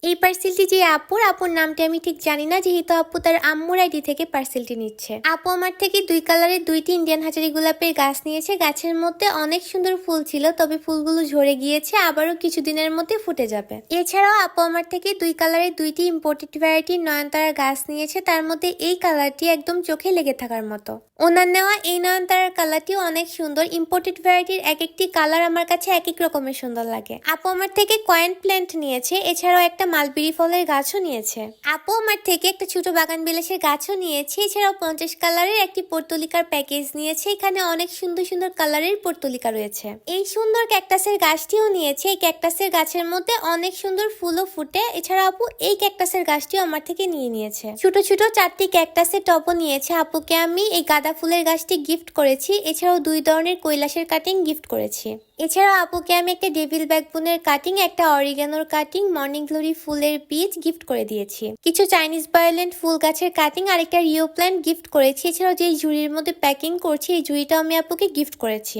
এই পার্সেলটি যে আপুর নামটি আমি ঠিক জানি না, যেহেতু আপু তার আম্মুর আইডি থেকে পার্সেলটি নিচ্ছে। আপু আমার থেকে দুই কালারের দুইটি ইন্ডিয়ান হাজারি গোলাপের গাছ নিয়েছে। গাছের মধ্যে অনেক সুন্দর ফুল ছিল, তবে ফুলগুলো ঝরে গিয়েছে, আবারও কিছুদিনের মধ্যে ফুটে যাবে। এছাড়াও আপু আমার থেকে দুই কালারের দুইটি ইম্পোর্টেড ভ্যারাইটির নয়নতারার গাছ নিয়েছে। তার মধ্যে এই কালারটি একদম চোখে লেগে থাকার মতো। ওনার নেওয়া এই নয়নতারার কালারটিও অনেক সুন্দর। ইম্পোর্টেড ভ্যারাইটির এক একটি কালার আমার কাছে এক এক রকমের সুন্দর লাগে। আপু আমার থেকে কয়েন প্ল্যান্ট নিয়েছে, এছাড়াও একটা মালবেরি ফলের গাছও নিয়েছে। আপু আমার থেকে একটা ছোট বাগান বিলাসের গাছও নিয়েছে। এছাড়াও 50 কালারের একটি পর্তুলিকার প্যাকেজ নিয়েছে। এখানে অনেক সুন্দর সুন্দর কালারের পর্তুলিকা রয়েছে। এই সুন্দর ক্যাকটাসের গাছটিও নিয়েছে। এই ক্যাকটাসের গাছের মধ্যে অনেক সুন্দর ফুলও ফুটে। এছাড়া আপু এই ক্যাকটাসের গাছটিও আমার থেকে নিয়ে নিয়েছে। ছোট ছোট 4টি ক্যাকটাসের টবও নিয়েছে। আপুকে আমি এই গাঁদা ফুলের গাছটি গিফট করেছি। এছাড়াও 2 ধরনের কৈলাসের কাটিং গিফট করেছি। এছাড়াও আপুকে আমি একটা ডেভিল ব্যাকবোনের কাটিং, একটা অরিগানোর কাটিং, মর্নিং গ্লোরি ফুলের বীজ গিফট করে দিয়েছি। কিছু চাইনিজ ভায়োলেন্ট ফুল গাছের কাটিং আর একটা রিও প্ল্যান্ট গিফট করেছি। এছাড়াও যে ঝুড়ির মধ্যে প্যাকিং করছি, এই ঝুড়িটাও আমি আপুকে গিফট করেছি।